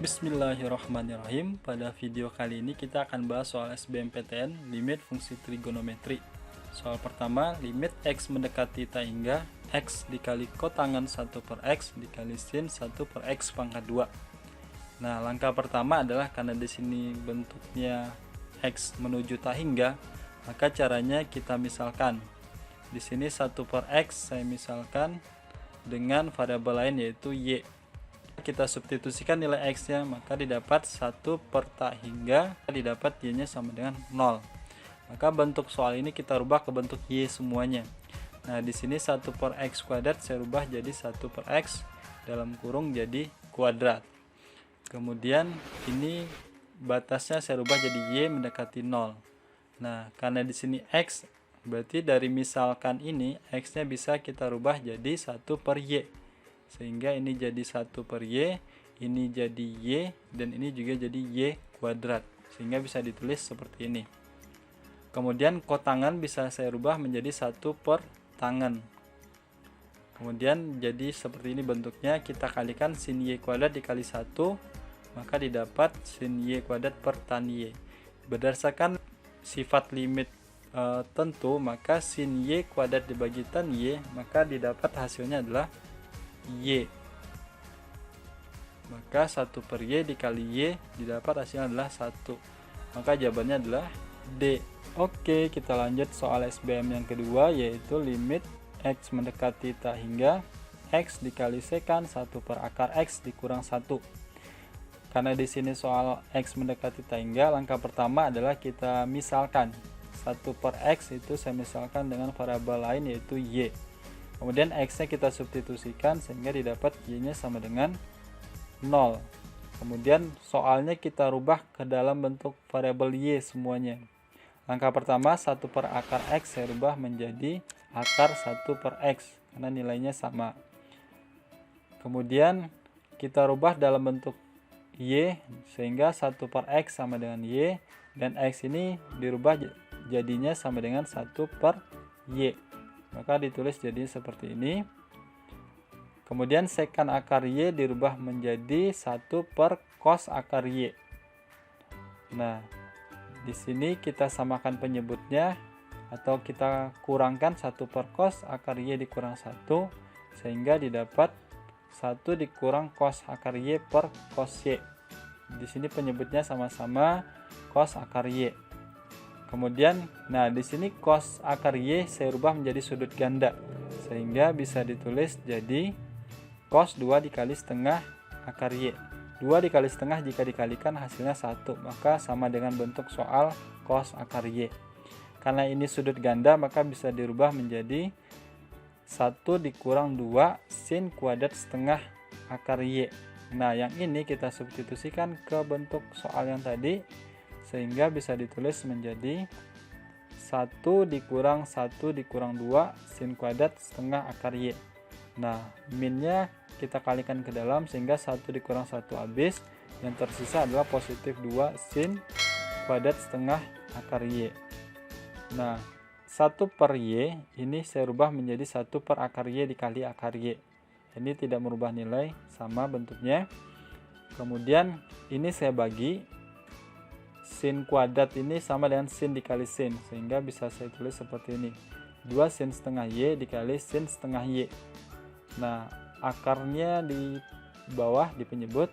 Bismillahirrahmanirrahim. Pada video kali ini kita akan bahas soal SBMPTN, limit fungsi trigonometri. Soal pertama, limit X mendekati tak hingga X dikali kotangan 1 per X dikali sin 1 per X pangkat 2. Nah, langkah pertama adalah karena di sini bentuknya X menuju tak hingga, maka caranya kita misalkan. Di sini 1 per X saya misalkan dengan variabel lain yaitu Y. Kita substitusikan nilai X nya, maka didapat 1 per tak hingga, didapat Y nya sama dengan 0. Maka bentuk soal ini kita rubah ke bentuk Y semuanya. Nah, di sini 1 per X kuadrat saya rubah jadi 1 per X dalam kurung jadi kuadrat. Kemudian ini batasnya saya rubah jadi Y mendekati 0. Nah, karena di sini X, berarti dari misalkan ini X nya bisa kita rubah jadi 1 per Y. Sehingga ini jadi 1 per Y, ini jadi Y, dan ini juga jadi Y kuadrat. Sehingga bisa ditulis seperti ini. Kemudian kotangan bisa saya rubah menjadi 1 per tangan. Kemudian jadi seperti ini bentuknya, kita kalikan sin Y kuadrat dikali 1, maka didapat sin Y kuadrat per tan Y. Berdasarkan sifat limit tentu, maka sin Y kuadrat dibagi tan Y, maka didapat hasilnya adalah Y. Maka 1 per Y dikali Y didapat hasilnya adalah 1. Maka jawabannya adalah D. Oke, kita lanjut soal SBM yang kedua, yaitu limit X mendekati tak hingga X dikali sekan 1 per akar X dikurang 1. Karena di sini soal X mendekati tak hingga, langkah pertama adalah kita misalkan 1 per X itu saya misalkan dengan variabel lain yaitu Y. Kemudian X nya kita substitusikan sehingga didapat Y nya sama dengan 0. Kemudian soalnya kita rubah ke dalam bentuk variabel Y semuanya. Langkah pertama 1 per akar X saya rubah menjadi akar 1 per X karena nilainya sama. Kemudian kita rubah dalam bentuk Y sehingga 1 per X sama dengan Y, dan X ini dirubah jadinya sama dengan 1 per Y. Maka ditulis jadi seperti ini. Kemudian sekan akar Y dirubah menjadi 1 per cos akar Y. Nah, di sini kita samakan penyebutnya atau kita kurangkan 1 per cos akar Y dikurang 1 sehingga didapat 1 dikurang cos akar Y per cos Y. Di sini penyebutnya sama-sama cos akar Y. Kemudian, nah di sini cos akar Y saya rubah menjadi sudut ganda, sehingga bisa ditulis jadi cos 2 dikali setengah akar Y. 2 dikali setengah jika dikalikan hasilnya 1, maka sama dengan bentuk soal cos akar Y. Karena ini sudut ganda, maka bisa dirubah menjadi 1 dikurang 2 sin kuadrat setengah akar Y. Nah, yang ini kita substitusikan ke bentuk soal yang tadi, sehingga bisa ditulis menjadi 1 dikurang 1 dikurang 2 sin kuadrat setengah akar Y. Nah, minnya kita kalikan ke dalam sehingga 1 dikurang 1 habis, yang tersisa adalah positif 2 sin kuadrat setengah akar Y. Nah, 1 per Y ini saya rubah menjadi 1 per akar Y dikali akar Y. Ini tidak merubah nilai, sama bentuknya. Kemudian ini saya bagi, sin kuadrat ini sama dengan sin dikali sin, sehingga bisa saya tulis seperti ini, 2 sin setengah Y dikali sin setengah Y. Nah, akarnya di bawah di penyebut.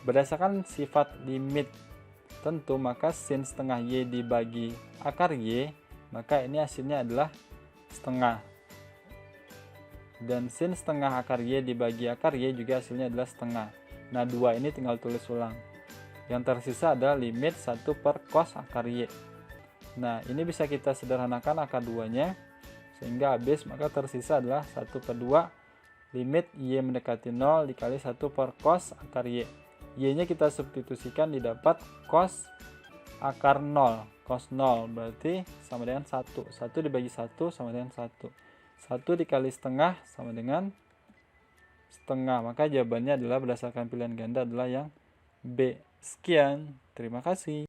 Berdasarkan sifat limit tentu, maka sin setengah Y dibagi akar Y, maka ini hasilnya adalah setengah. Dan sin setengah akar Y dibagi akar Y juga hasilnya adalah setengah. Nah, 2 ini tinggal tulis ulang. Yang tersisa adalah limit 1 per cos akar Y. Nah, ini bisa kita sederhanakan akar 2-nya sehingga habis, maka tersisa adalah 1 per 2 limit Y mendekati 0 dikali 1 per cos akar Y. Y-nya kita substitusikan, didapat cos akar 0. Cos 0 berarti sama dengan 1. 1 dibagi 1 sama dengan 1. 1 dikali setengah sama dengan setengah. Maka jawabannya adalah berdasarkan pilihan ganda adalah yang B. Sekian, terima kasih.